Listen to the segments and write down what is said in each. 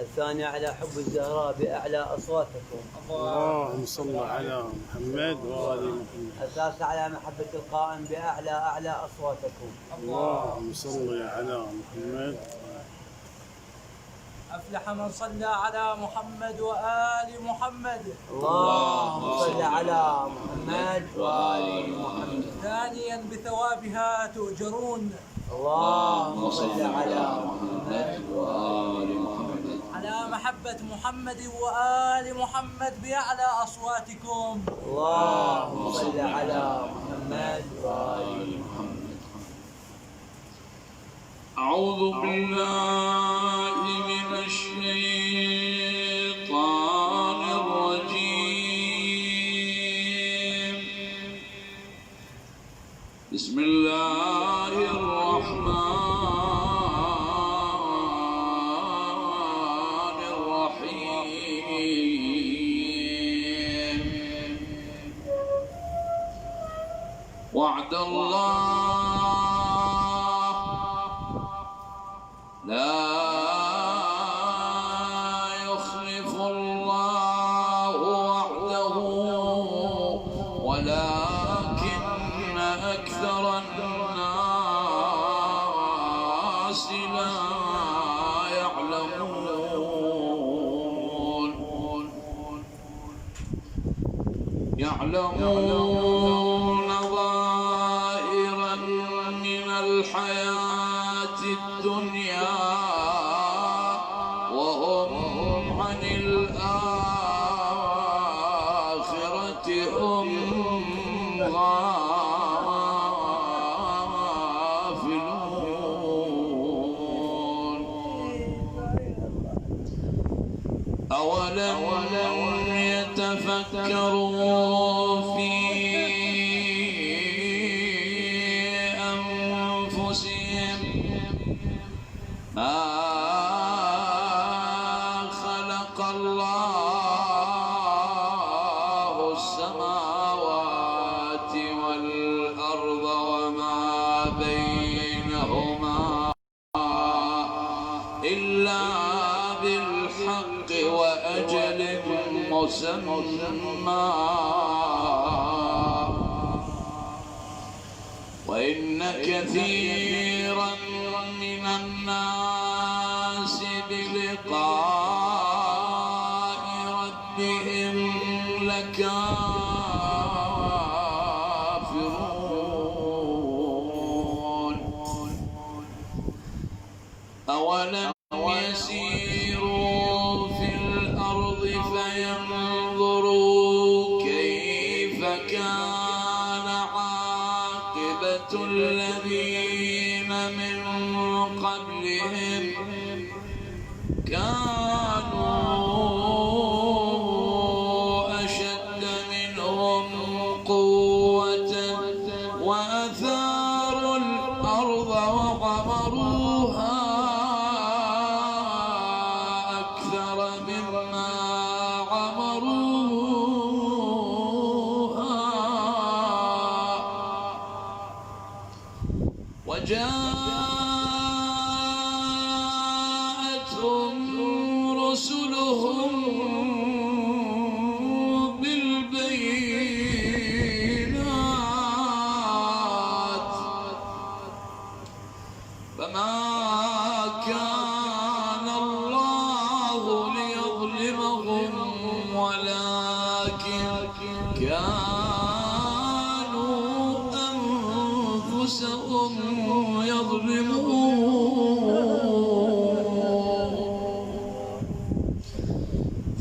الثاني على حب الزهراء بأعلى أصواتكم. اللهم صل على محمد وآل محمد. الثالث على محبة القائم بأعلى أصواتكم. اللهم صل على محمد. أفلح من صلى على محمد وآل محمد. اللهم صل على محمد وآل محمد. ثانيا بثوابها تؤجرون. اللهم صل على محمد وآل محمد. على محبة محمد وآل محمد بأعلى أصواتكم. اللهم صل على محمد وآل محمد. أعوذ بالله من الشيطان الرجيم. بسم الله الرحمن الرحيم. وعد الله لا يخلف الله وعده ولكن أكثر الناس لا يعلمون ظاهرا من الحياة الدنيا وهم عن الآخرة هم غافلون. أولم يتفكروا في أنفسهم ما خلق الله السماوات والأرض وما بينهما إلا بالحق وأجل مسمى وإن كثيرا من الناس بلقاء ربهم لكافرون. أولم يسيروا في الأرض فينظروا كيف كان عاقبة الذين من قبلهم كانوا أشد منهم قوة وأثاروا الأرض وعمروها أكثر مما عمروها وجاءتهم رسلهم بالبينات فما كان الله ليظلمهم ولكن كانوا أنفسهم يظلمون.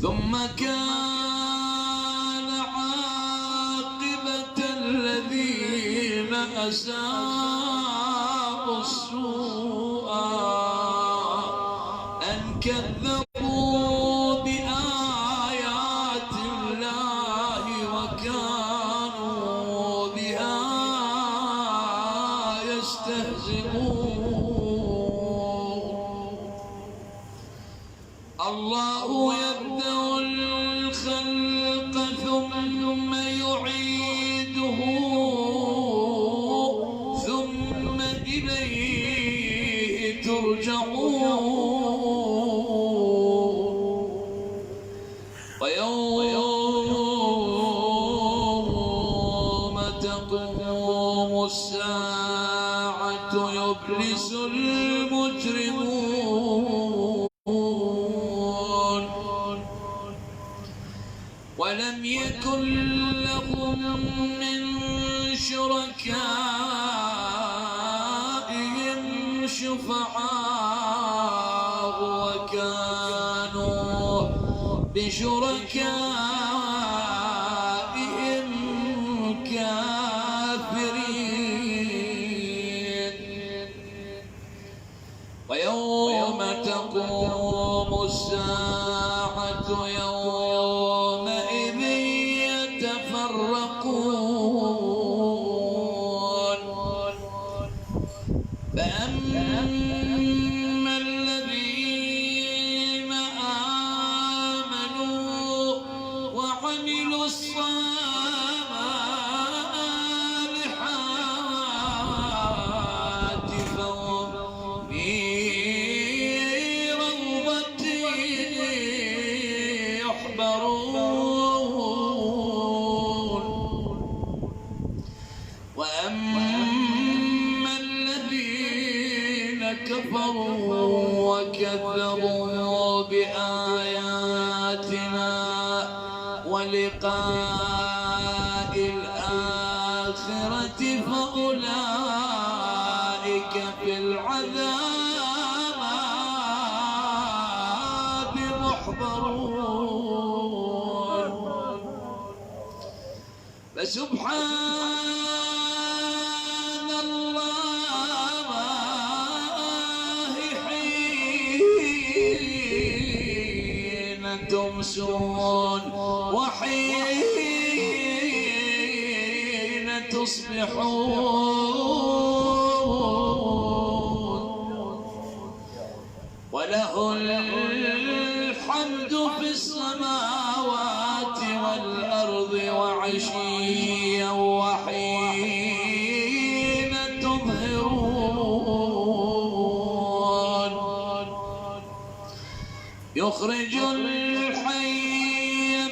ثم كان عاقبة الذين أساءوا السوء أن كذبوا بآيات الله وكانوا بها يستهزئون. الله يبدأ الخلق ثم يعيده ثم إليه ترجعون. يفلس المجرمون ولم يكن لهم من شركائهم شفعاء وكانوا بشركائهم كافرين ويوم تقوم الساعة يومئذ يتفرقون فأما الذين آمنوا وعملوا الصالحات فهم في روضة يحبرون وأما الذين كفروا وكذبوا بآياتنا ولقاء الآخرة فأولئك في العذاب محضرون فسبحان الله حين تمسون وحين تصبحون وله الحمد في السماوات والأرض وعشيا وحين تظهرون يخرج الحي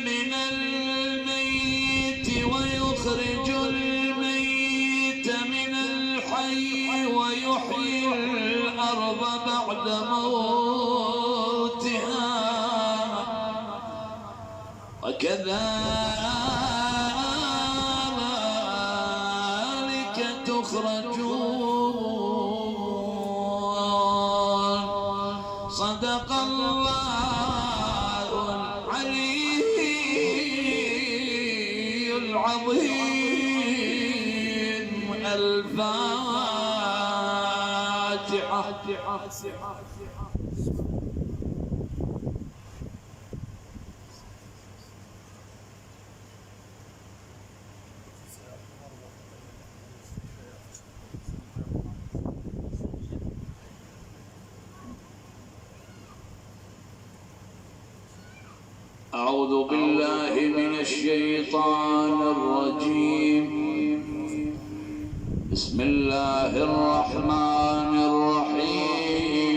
من الميت ويخرج الميت من الحي ويحيي الأرض بعد موتها وكذلك تخرجون صدق الله العلي العظيم الفاتحة. أعوذ بالله من الشيطان الرجيم بسم الله الرحمن الرحيم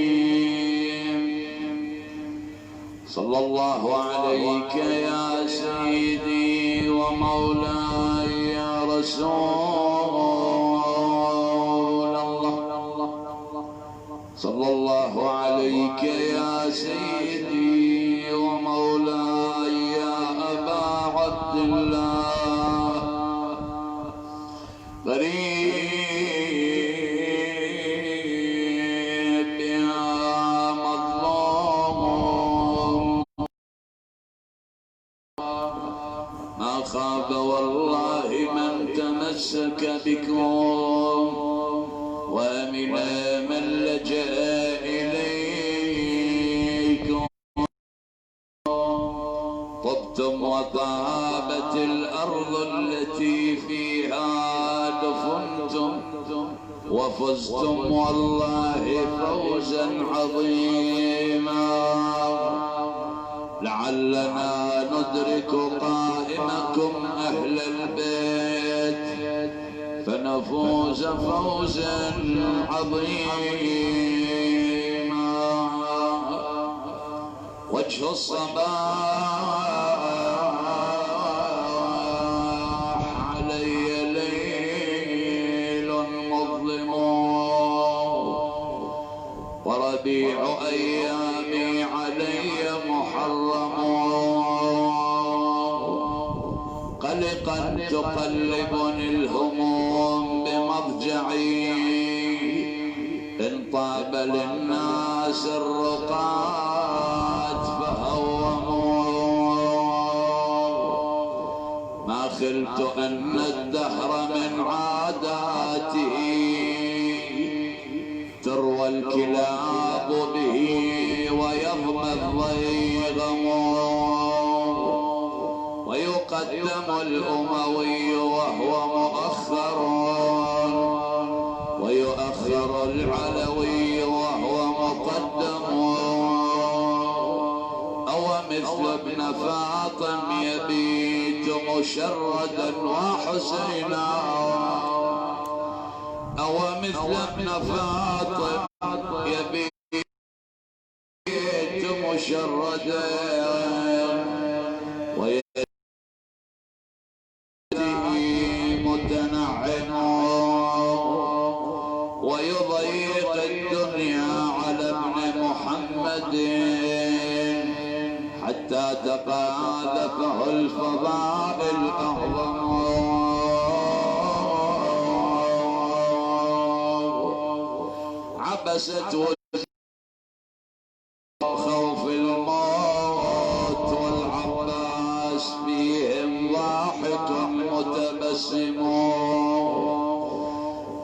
صلى الله عليك يا سيدي ومولاي يا رسول الله صلى الله عليك يا سيدي ومولاي يا أبا عبد الله غريب يا مظلوم ما خاب والله من تمسك بكم ومن من لجأ إليكم طبتم وطابت الأرض التي فيها دفنتم وفزتم والله فوزا عظيما لعلنا ندرك قائمكم أهل البيت فنفوز فوزا عظيما وجه الصباح علي ليل مظلم قلقا تقلبني الهموم بمضجعي إن طاب للناس الرقات فهوموا ما خلت أن الدهر من عاداته تروى الكلاب به ويضمى الضيغم ويقدم الأموي وهو مؤخر ويؤخر العلوي وهو مقدم أو مثل ابن فاطم يبيت مشردا وحسينا أو مثل ابن فاطم يبيت مشردا متنعم ويضيق الدنيا على ابن محمد حتى تقاذفه الفضائل الأعظم عبست خوف الموت والعباس فيهم ضاحك متبسم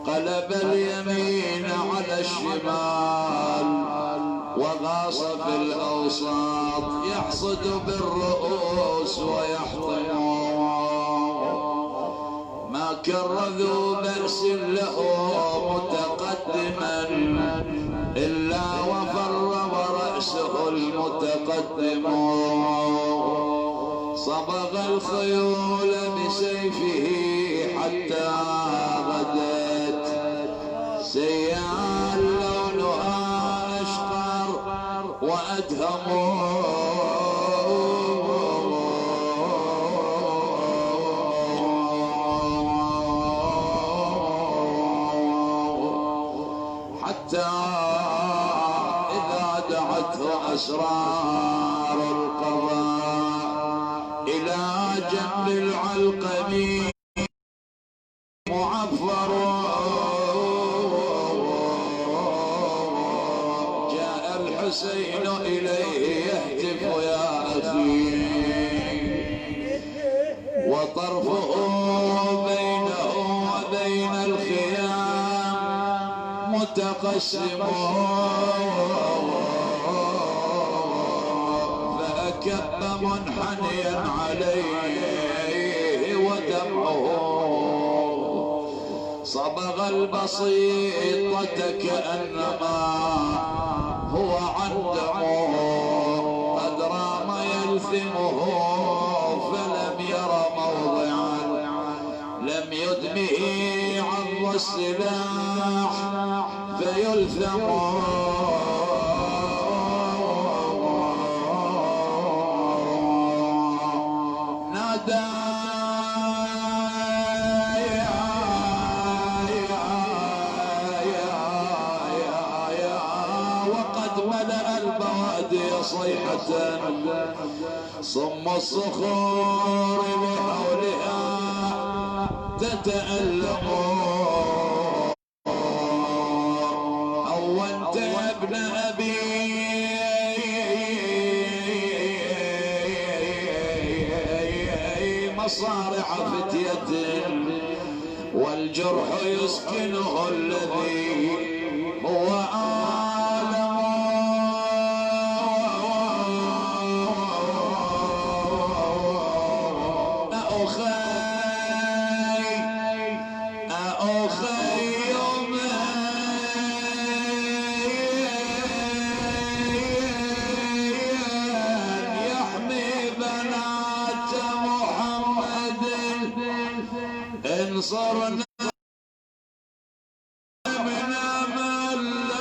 قلب اليمين على الشمال وغاص في الأوساط يحصد بالرؤوس ويحطم ما كر ذو بأس له متقدما إلا وفر ورأسه المتقدم صبغ الخيول بسيفه حتى غدت سيال لونها أشقر وأدهم حتى إذا دعته أسرار القضاء إلى جنب العلقم معفر جاء الحسين إليه يهتف يا أخي وطرفه بينه وبين الخيام متقسم فأكب منحنيا عليه ودمعه صبغ البسيطة كأنما هو عندمه قد رام يلثمه فلم ير موضعا لم يدمه عض السلاح فيلثم نادى صيحة صم الصخور بحولها تتألم أو أنت يا ابن أبي مصارع فتية والجرح يسكنه الذي هو صرنا من أمل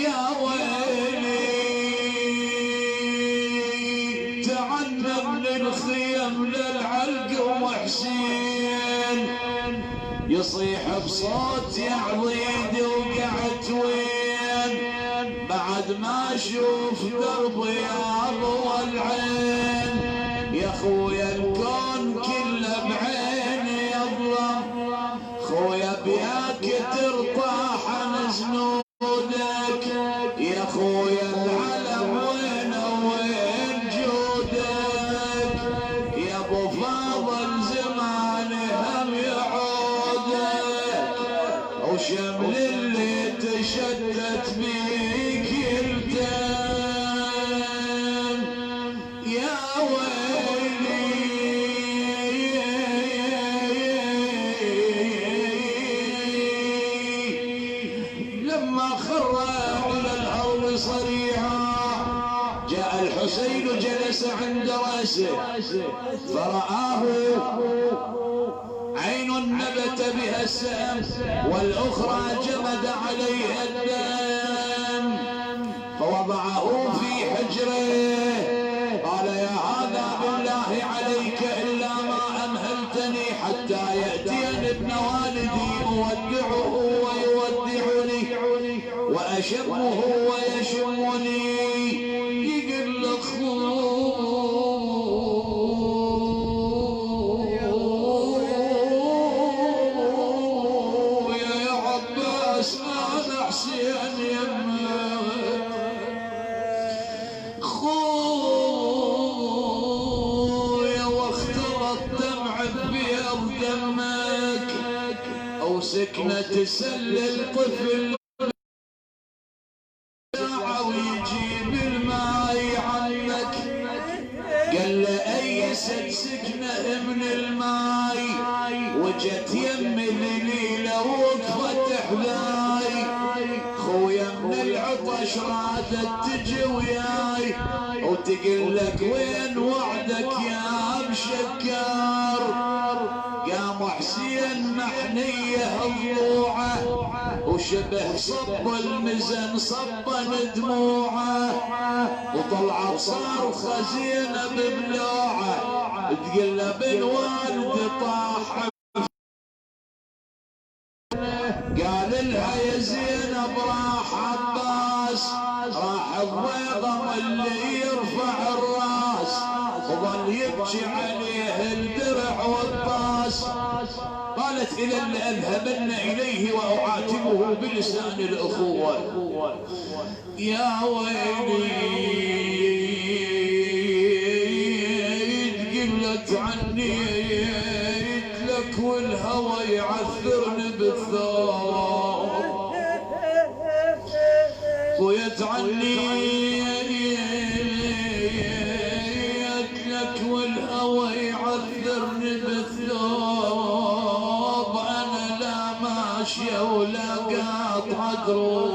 يا ويلي تعنى من الخيم للعلق وحسين يصيح بصوت يا عضيد وقعت وين بعد ما اشوف دربي اضوى العين يا خويا الكون كله بعيني يظلم خويا بياك ترطاح عن زنودك يا خويا العلم وين وين جودك يا ابو فاضل زمان هم يعودك وشمل اللي تشتت بيك التام يا ويلي لما خر على الارض صريعا جاء الحسين جلس عند راسه فرآه عين نبت بها السهم والاخرى جمد عليها الدم فوضعه في حجره قال يا هذا بالله عليك الا ما امهلتني حتى ياتيني ابن والدي اودعه ويودعني واشمه ويشمني يقول خويا يا عباس انا حسين يمك خويا واخترت دمع بيض دمك او سكنة سل الطفل ويجيب الماي عنك قال له ايست سكنه من الماي وجت يم الليله وقفت حذاي خويا من العطش رادت تجي وياي وتقول لك وين وعدك يا مشكر قام حسين محنيه ضلوعه وشبه صب المزن صبا دموعه وطلعت صارخه زينب ببلوعه تقول له بالوالد طاح قال لها يا زينب راح عباس راح الضيضم اللي يرفع الراس وظل يبكي عليه الدرع والطاس قالت إلى اللي أذهبن إليه وأعاتبه بلسان الأخوة يا ويلي قلت عني لك والهوى يعثرني بالثوب ويت عني لك والهوى يعثرني بالثوب انا لا ماشيه ولا قاطعه دروب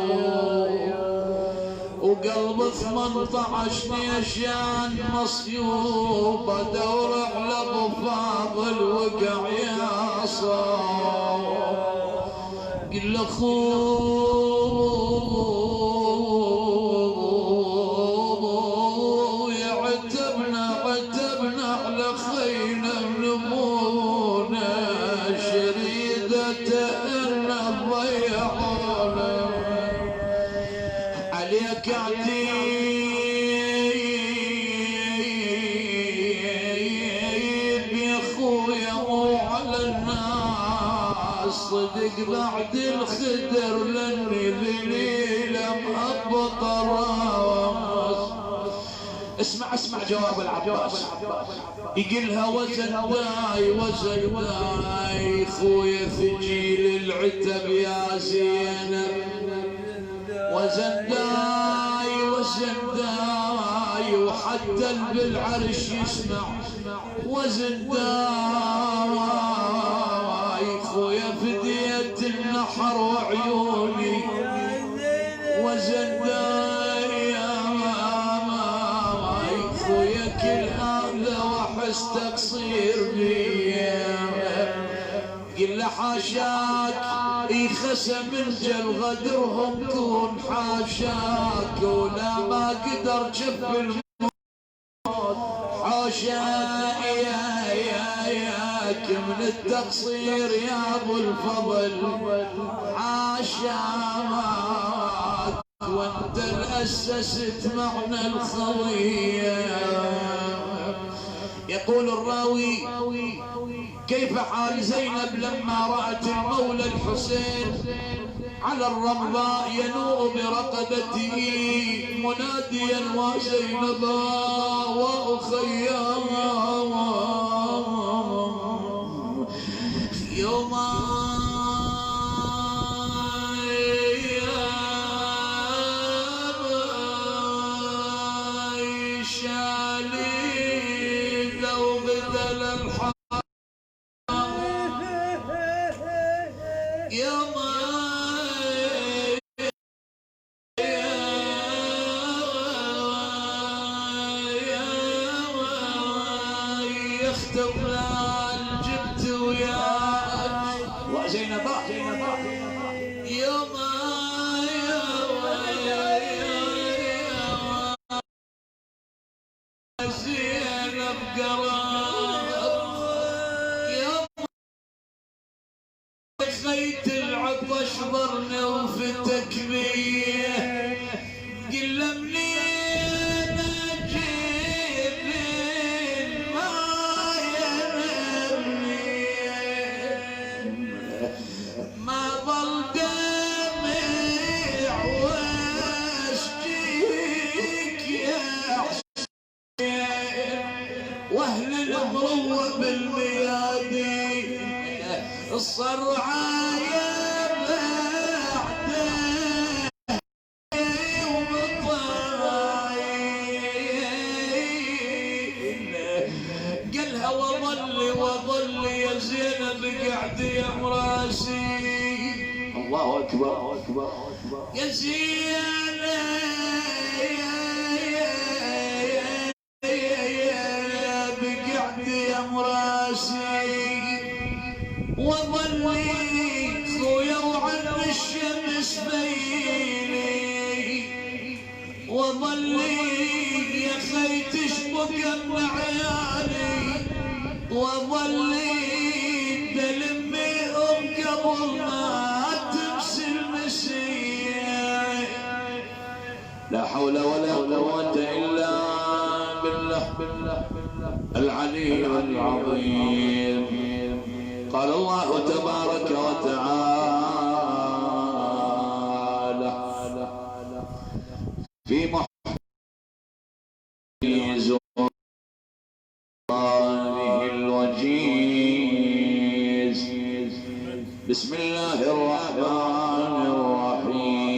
وقلب 18 نيشان مصيوب ادور على ابو فاضل وقع يا صوب قل له خويا عتبنا على خينا نمونا شريدة ان ضيعونا عليك عتيب يا خويا وعلى الناس صدق بعد الخدر لاني ذليله مهبط الراس اسمع جواب العباس يقلها وزن داي خويا ثقيل العتب يا زينب وزن داي وحتى بالعرش يسمع وزن داي خويا فديت النحر وعيوني وزن داي يا ماما خويا كل هذا وحس تقصير بي قل حاشاك يخسم الجل غدرهم كون حاشاك ولا ما قدر جف الموت حاشا ياك من التقصير يا ابو الفضل حاشاك وانت الاسست معنا الخويه. يقول الراوي كيف حال زينب لما رأت المولى الحسين على الرمضاء ينوء برقبته مناديا وزينبا وأخيا يوما يا زينب بقعد يا مراسي وظلي خويا وعن الشمس بيني وظلي يا خي تشبك من عيالي وظلي تلمي قبل ما لا حول ولا قوة إلا بالله العلي العظيم. قال الله تبارك وتعالى في محيي سلطانه الوجيز بسم الله الرحمن الرحيم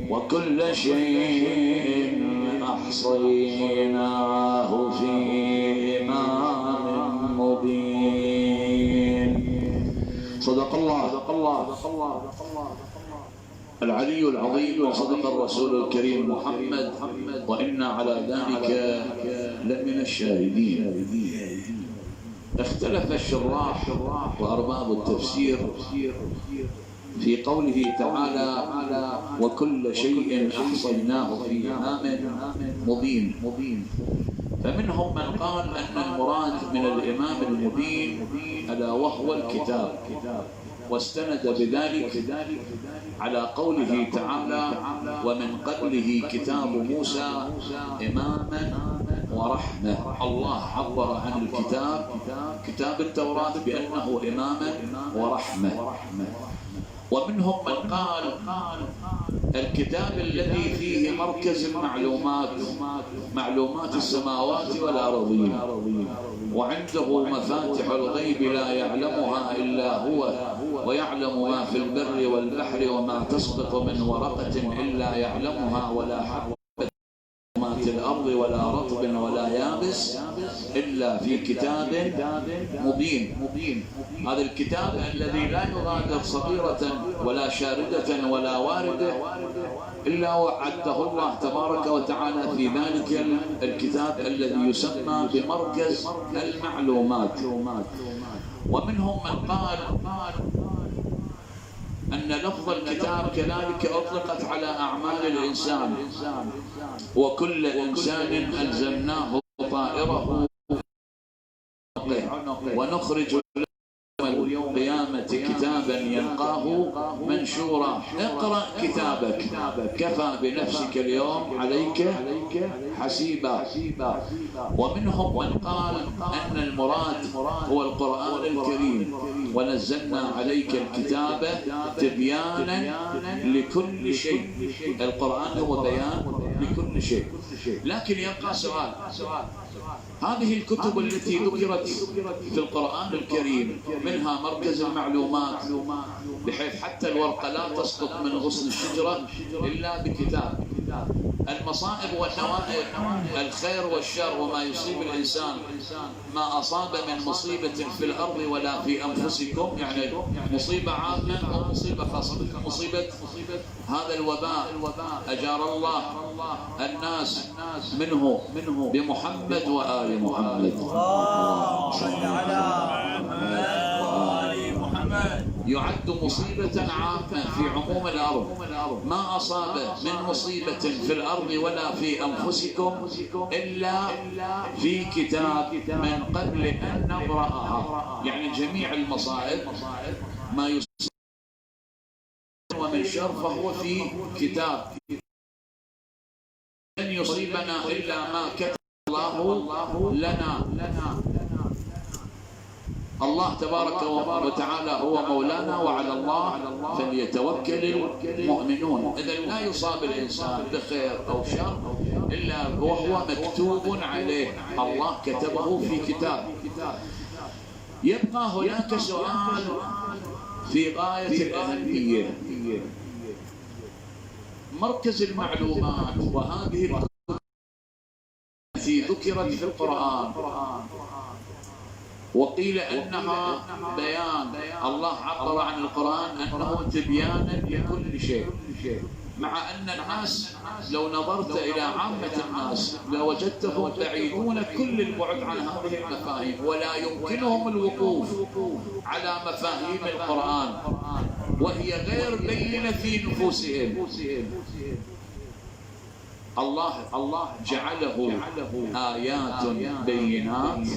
وكل شيء أحصيناه في إمام مبين. صدق الله العلي العظيم وصدق الرسول الكريم محمد وإنا على ذلك لمن الشاهدين. اختلف الشراح وأرباب التفسير في قوله تعالى وكل شيء أحصيناه في إمام مبين. فمنهم من قال أن المراد من الإمام المبين ألا وهو الكتاب، واستند بذلك على قوله تعالى ومن قبله كتاب موسى إماما ورحمة. الله عبر عن الكتاب كتاب التوراة بأنه إماما ورحمة. ومنهم من قال الكتاب الذي فيه مركز معلومات السماوات والأرضين وعنده مفاتح الغيب لا يعلمها إلا هو ويعلم ما في البر والبحر وما تسقط من ورقة إلا يعلمها ولا حبة ما ظلمات الأرض ولا رطب ولا يابس إلا في كتاب مبين. هذا الكتاب الذي لا يغادر صغيرة ولا شاردة ولا واردة إلا وعده الله تبارك وتعالى في ذلك الكتاب الذي يسمى بمركز المعلومات. ومنهم من قال أن لفظ الكتاب كذلك أطلقت على أعمال الإنسان، وكل إنسان ألزمناه طائره ونخرج يوم القيامة كتابا يلقاه منشورا اقرأ كتابك كفى بنفسك اليوم عليك حسيبا. ومنهم من قال أن المراد هو القرآن الكريم، ونزلنا عليك الكتاب تبيانا لكل شيء. القرآن هو بيان لكل شيء. لكن يبقى سؤال، هذه الكتب التي ذكرت في القرآن الكريم منها مركز المعلومات، بحيث حتى الورقة لا تسقط من غصن الشجرة إلا بكتاب. المصائب والنوائب، الخير والشر وما يصيب الإنسان، ما أصاب من مصيبة في الأرض ولا في أنفسكم، يعني مصيبة عامة ومصيبة خاصة. مصيبة هذا الوباء أجار الله الناس منه بمحمد وآل محمد. يعد مصيبة عامة في عموم الأرض. ما أصاب من مصيبة في الأرض ولا في أنفسكم إلا في كتاب من قبل أن نبرأها. يعني جميع المصائب ما يصيب ومن شر فهو في كتاب. لن يصيبنا إلا ما كتب الله لنا. الله تبارك وتعالى هو مولانا، وعلى الله فليتوكل المؤمنون. إذا لا يصاب الإنسان بخير أو شر إلا وهو مكتوب عليه، الله كتبه في كتاب. يبقى هناك سؤال في غاية الأهمية. مركز المعلومات وهذه الكتب التي ذكرت في القرآن وقيل أنها بيان، الله عبر عن القرآن أنه تبيانا لكل شيء، مع أن الناس لو نظرت إلى عامة الناس لوجدتهم بعيدون كل البعد عن هذه المفاهيم، ولا يمكنهم الوقوف على مفاهيم القرآن وهي غير بينة في نفوسهم. الله جعله آيات بينات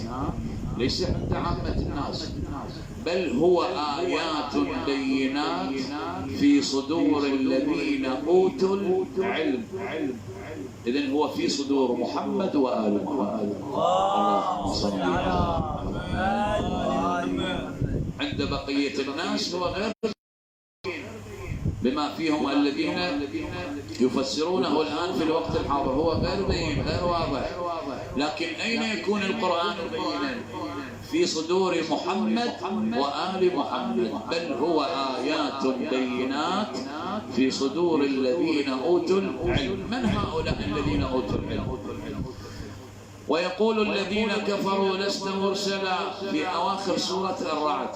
ليس عند عامة الناس، بل هو آيات بينات في صدور الذين أوتوا العلم. إذن هو في صدور محمد وآل محمد. اللهم صل على محمد. عند بقية الناس هو غير، بما فيهم الذين يفسرونه الآن في الوقت الحاضر هو غير بين، غير واضح. لكن أين يكون القرآن بينا؟ في صدور محمد وآل محمد، بل هو آيات بينات في صدور الذين أوتوا العلم. من هؤلاء الذين أوتوا العلم؟ ويقول الذين كفروا لست مرسلا في أواخر سورة الرعد: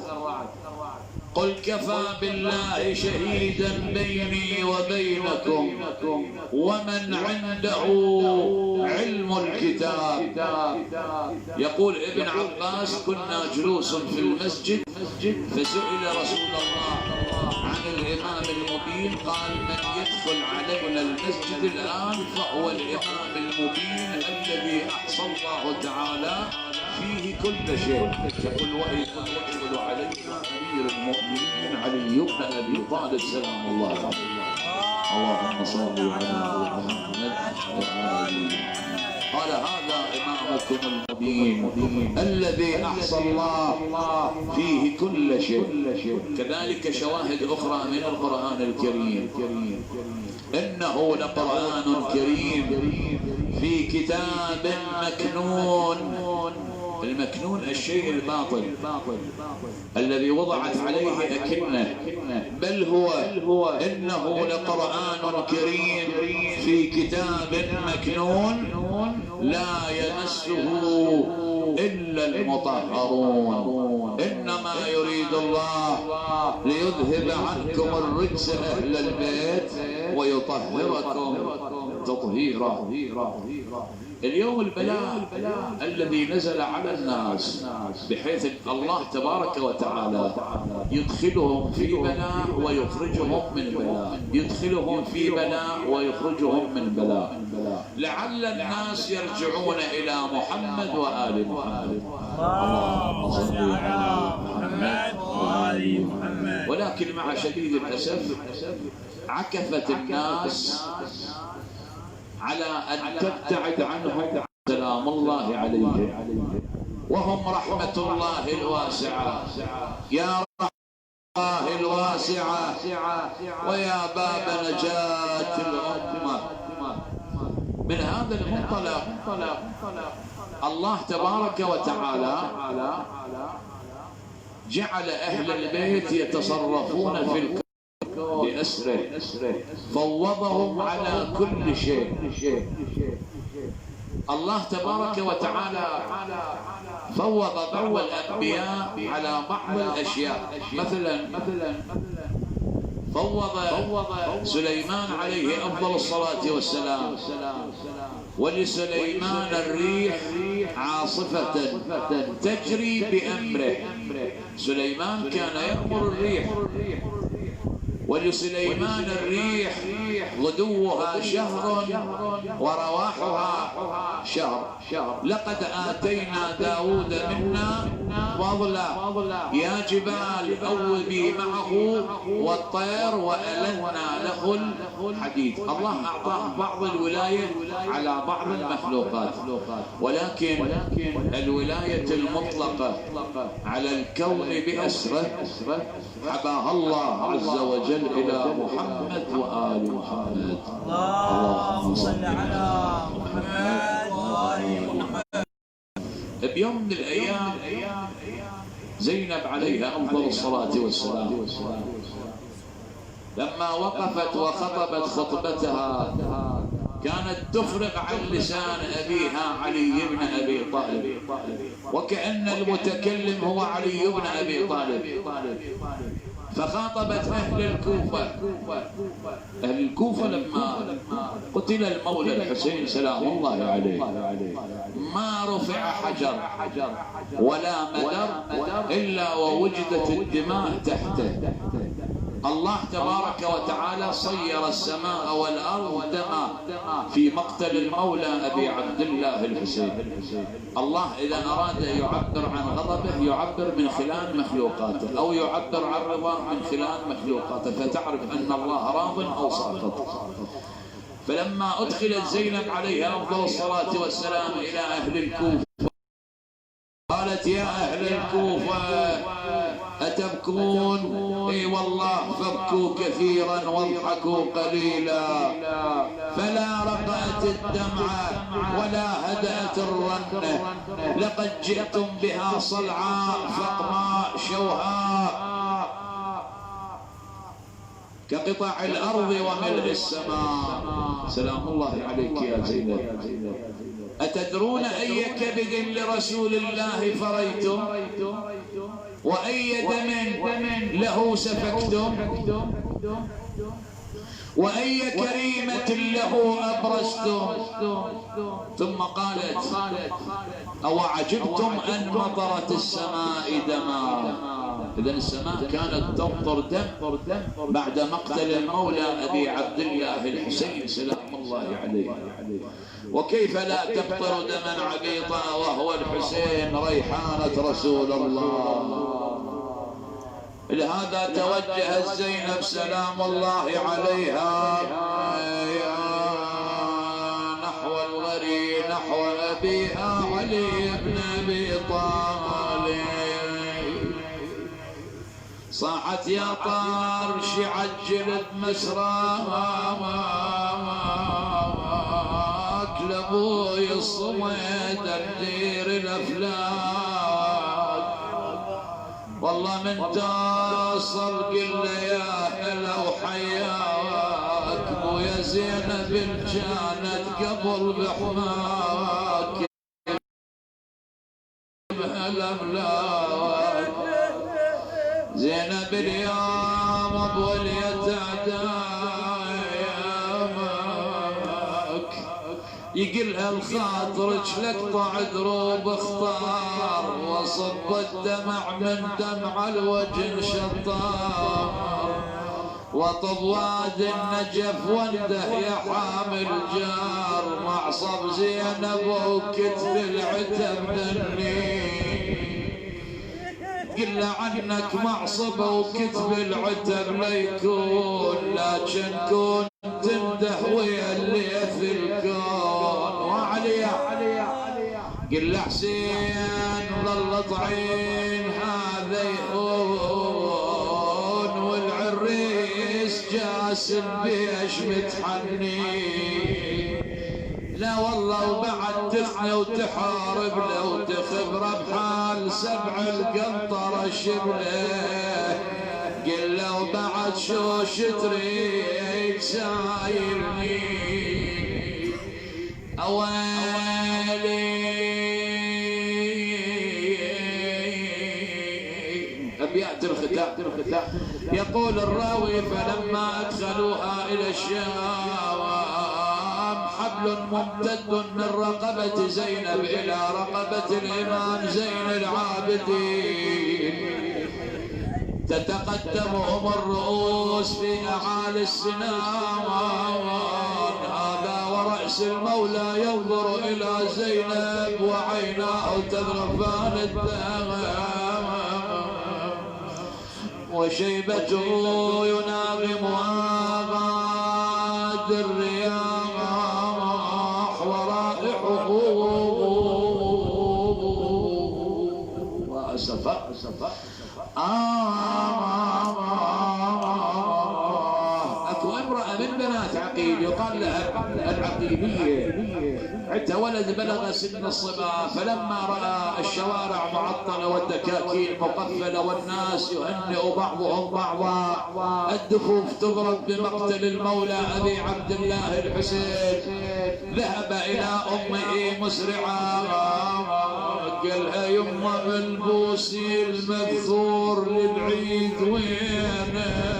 قل كفى بالله شهيدا بيني وبينكم ومن عنده علم الكتاب. يقول ابن عباس: كنا جلوس في المسجد فسئل رسول الله عن الإمام المبين، قال: من يدخل علينا المسجد الآن فهو الإمام المبين الذي أحصى الله تعالى فيه كل شيء. يقول: وإذ يدخل علينا أمير المؤمنين علي بن أبي طالب سلام الله عليه. اللهم صل على محمد وآله. قال: هذا إمامكم المبين الذي أحصى الله فيه كل شيء. كذلك شواهد أخرى من القرآن الكريم: إنه لقرآن كريم في كتاب مكنون. المكنون الشيء الباطل الذي وضعت عليه أكنة، بل هو إنه لقرآن كريم في كتاب مكنون لا يمسه إلا المطهرون. إنما يريد الله ليذهب عنكم الرجس أهل البيت ويطهركم تطهيرا. اليوم البلاء الذي نزل على الناس بحيث الله تبارك وتعالى يدخلهم في بلاء ويخرجهم من بلاء، يدخلهم في بلاء ويخرجهم من بلاء، لعل الناس يرجعون إلى محمد وآل محمد. اللهم صل على محمد وآل محمد. ولكن مع شديد الأسف عكفت الناس على أن تبتعد عنهم سلام الله عليهم، وهم رحمة الله الواسعة. يا رحمة الله الواسعة ويا باب نجاة الأمة. من هذا المنطلق الله تبارك وتعالى جعل أهل البيت يتصرفون في الكون بأسره، فوضهم على كل شيء. الله تبارك وتعالى فوض بعض الأنبياء على بعض الأشياء. مثلا فوض سليمان عليه أفضل الصلاة والسلام، ولسليمان الريح عاصفة تجري بأمره. سليمان كان يأمر الريح، ولسليمان الريح غدوها شهر ورواحها شهر. لقد آتينا داود منا فضلا يا جبال أوبي معه والطير وألنا له الحديد. الله أعطاه بعض الولاية على بعض المخلوقات، ولكن الولاية المطلقة على الكون بأسره حباها الله عز وجل إلى محمد وآل محمد. اللهم صل على محمد وآل محمد. بيوم من الأيام زينب عليها أفضل الصلاة والسلام لما وقفت وخطبت خطبتها كانت تفرغ عن لسان أبيها علي بن أبي طالب، وكأن المتكلم هو علي بن أبي طالب. فخاطبت أهل الكوفة. أهل الكوفة لما قتل المولى الحسين سلام الله عليه ما رفع حجر ولا مدر إلا ووجدت الدماء تحته. الله تبارك وتعالى صير السماء والأرض دما في مقتل المولى أبي عبد الله الحسين. الله إذا أراد يعبر عن غضبه يعبر من خلال مخلوقاته، أو يعبر عن رضاه من خلال مخلوقاته، فتعرف أن الله راض أو ساخط. فلما أدخلت زينب عليها أفضل الصلاة والسلام إلى أهل الكوفة قالت يا أهل الكوفة أتبكون؟ اي والله فبكوا كثيرا واضحكوا قليلا، فلا رقأت الدمعة ولا هدأت الرنة. لقد جئتم بها صلعاء فقماء شوهاء كقطع الأرض وملء السماء. سلام الله عليك يا زينب. أتدرون أي كبد لرسول الله فريتم؟ وأي دم له سفكتم؟ وأي كريمة له أبرزتم؟ ثم قالت أو عجبتم أن مطرت السماء دما. إذن السماء كانت تمطر دم بعد مقتل المولى أبي عبد الله الحسين سلام الله عليه. وكيف لا تقطر دما عبيطا وهو الحسين ريحانة رسول الله. لهذا توجهت زينب سلام الله عليها نحو الوري نحو أبيها علي بن أبي طالب. صاحت يا طار شعت جلد مسراك لابوي الصمد بدير الافلاك، والله من تصل قل يا هلا وحياك، بويا زينب كانت قبل بحماك الاملاك، زينب اليوم ابو اليتعداك، يقلها الخاطر لقطع دروب اختار، وصب الدمع من دمع الوجه شطار، وطب واد النجف وانده يا حامل جار، معصب زينب وكتف العتب مني، قل عنك معصب وكتف العتب ليكون، لكن كون تمدح ويا اللي في الكون، وعليا قل حسين ظل طعين هذا يهون، والعريس جاسم بيش متحني، لا والله وبعد تخنى وتحارب له وتخبره بحال سبع القنطرة شبله، قل له بعد شو تريد سايلني، اويلي ابيات الختام. يقول الراوي فلما ادخلوها الى الشام، حبل ممتد من رقبة زينب إلى رقبة الإمام زين العابدين، تتقدمهم الرؤوس في أعالي السنان، هذا ورأس المولى ينظر إلى زينب وعيناه تذرفان الدم، وشيبته يناغم آباد الرياح، ورائحه وأسفا اكو امرأة من بنات عقيل يقال لها العقيلية، عندها ولد بلغ سن الصبا، فلما رأى الشوارع معطلة والدكاكين مقفلة والناس يهنئ بعضهم بعضا، الدفوف تضرب بمقتل المولى أبي عبد الله الحسين، ذهب إلى أمه مسرعا، قالها يمه البوسي المذخور للعيد وينه،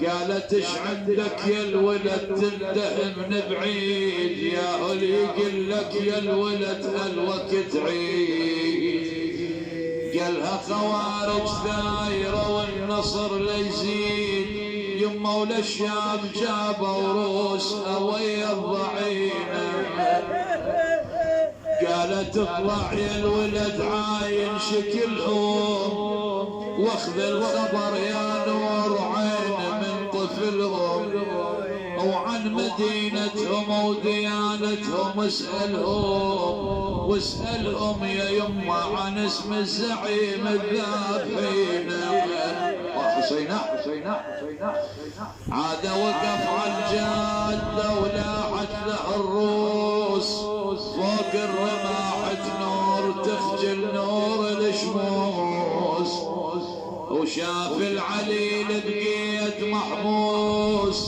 قالت ايش عندك يا الولد تنده من بعيد، يا هل يقول لك يا الولد هالوقت عيد، قالها خوارج ثايره والنصر ليزيد، يمه وللشام جابوا روسها ويا الضعينه، قالت اطلع يا الولد عاين شكلهم، واخذ الخبر يا نور عين من طفلهم، وعن مدينتهم وديانتهم اسألهم، واسألهم يا يمه عن اسم الزعيم الذابحين، حسينة عاد وقف على الجادة ولاحت له الروس، فوق الرماح نور تخجل نور الشموس، وشاف العليل بقيد محبوس،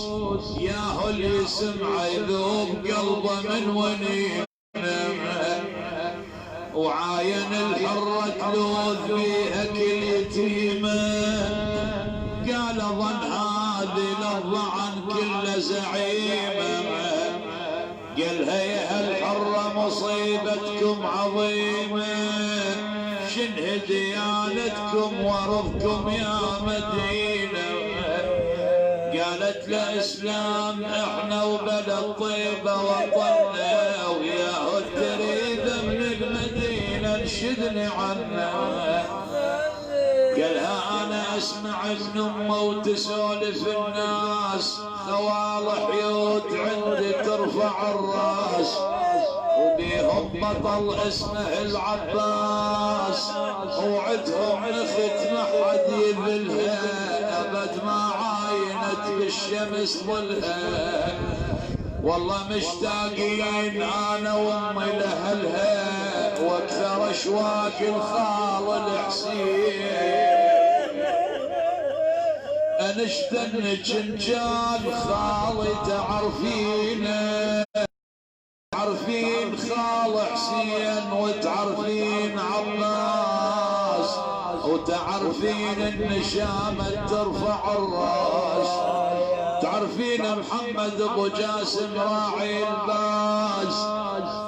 ياهو اللي سمعه يذوب قلبه من ونين، وعاين الحرة تلوذ بيها كل يتيمة، قال ظن هذه لظى عن كل زعيمة، قالها يا هالحرة مصيبتكم عظيمة، شنه ديانتكم وربكم يا مدينة، قالت لا اسلام احنا وبلد طيبة وطننا، وياهو تريد من المدينة انشدني عنا، قالها انا اسمع ابن امه وتسولف الناس، خوال حيوت عندي ترفع الراس، وبيهم بطل اسمه العباس، وعدهم اخت ما حد يذلها، ابد ما عاينت بالشمس ظلها، والله مشتاقين انا وامي لاهلها واكثر اشواق الخال الحسين. انشتنك ان كان خالي تعرفين خال حسين وتعرفين عباس وتعرفين النشامة ترفع الراس، تعرفين محمد ابو جاسم راعي الباس.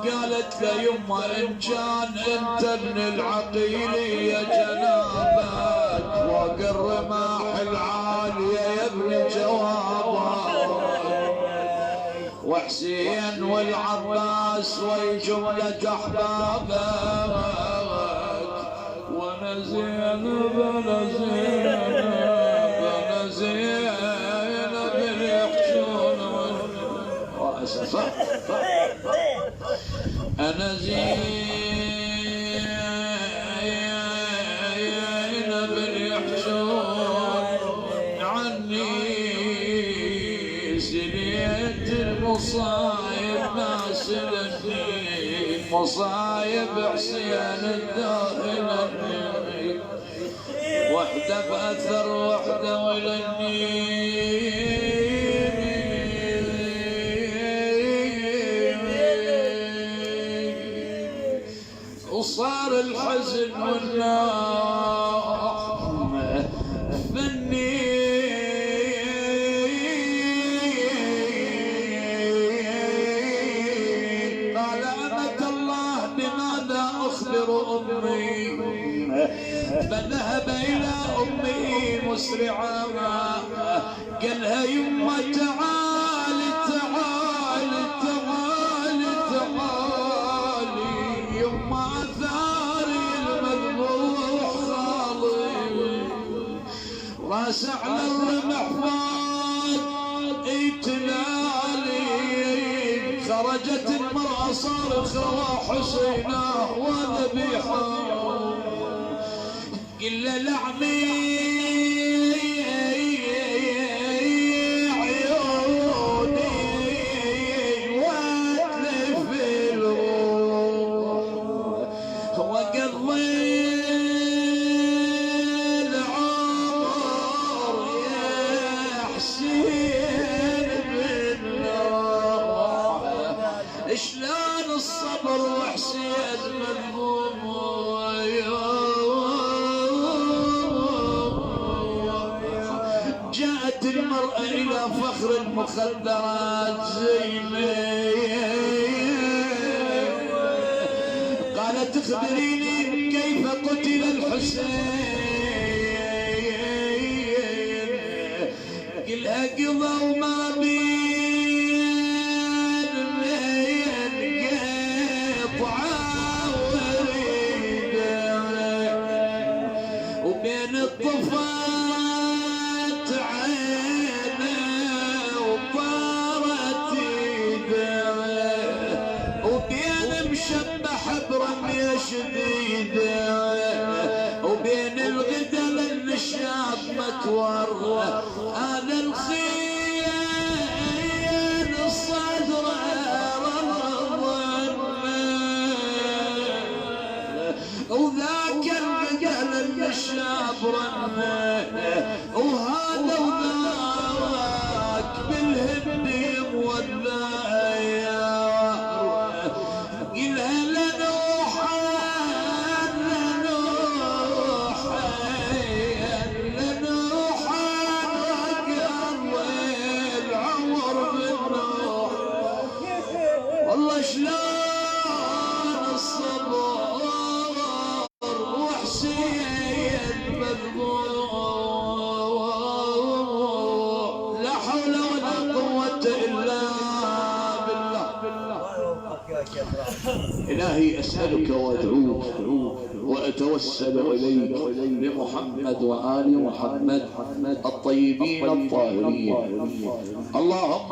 قالت له يما ان كان انت ابن العقيلية جنابك فوق الرماح العالية يا ابن جوابك، وحسين والعباس وجملة احبابك. وانا زينب انا زينب يحجون واسفا انا زينب يحجون عني سنيت المصايب ما سلتني مصايب حسين الداخل وحده باثر وحده ولني وصار الحزن والنوم فني. قال أمة الله بماذا أخبر أمي؟ فذهب إلى أمه مسرعا قالها يما تعالي تعالي تعالي تعالي يما أثاري المذبوح خالي راس على الرمح فات يتلالي. خرجت المرأة صارخة وحسينة وذبيحة قل لعمي عيوني واتلف الروح وقضي العمر يا حسين بالنار. شلون الصبر وحسين مذموم المرأة إلى فخر المخدرات زينب قالت اخبريني كيف قتل الحسين؟ قلها قضوا ما بين قطعة وريدة وبين الطفل شديدة وبين الغدل النشاب متور. هذا الخيل الصدر وذاك الغدل النشاب رمه وهذا وذاك بالهدي والذايا قلها شلون الصبر وحسين مذبوح لا حول ولا قوة إلا بالله. إلهي أسألك وأدعوك وأتوسل إليك بمحمد وآل محمد الطيبين الطاهرين. اللهم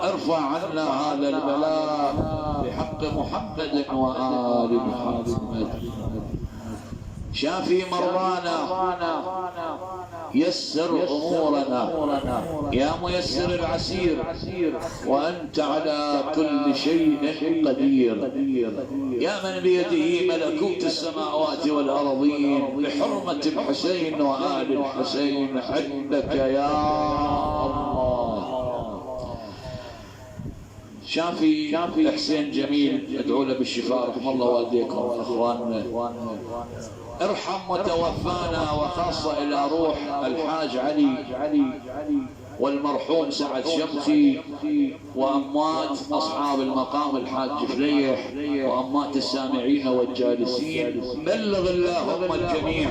ارفع عنا هذا البلاء بحق محمد وآل محمد. شافي مرضانا يسر أمورنا يا ميسر العسير، وأنت على كل شيء قدير. يا من بيده ملكوت السماوات والأرضين، بحرمة الحسين وآل الحسين عندك يا الله. شافي حسين جميل، ادعو له بالشفاء، رحم الله والديكم اخواننا. ارحم وتوفانا، وخاصة إلى روح الحاج علي والمرحوم سعد شمخي، وأموات أصحاب المقام الحاج فليح، وأموات السامعين والجالسين. بلغ اللهم الجميع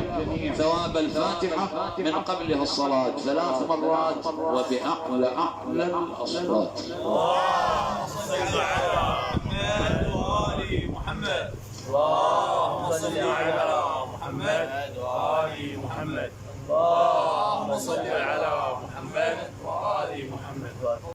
ثواب الفاتحة من قبلها الصلاة 3 مرات وبأعلى الأصوات. اللهم صل على محمد وآل محمد. اللهم صل على محمد وآل محمد. اللهم صل على محمد وآل محمد.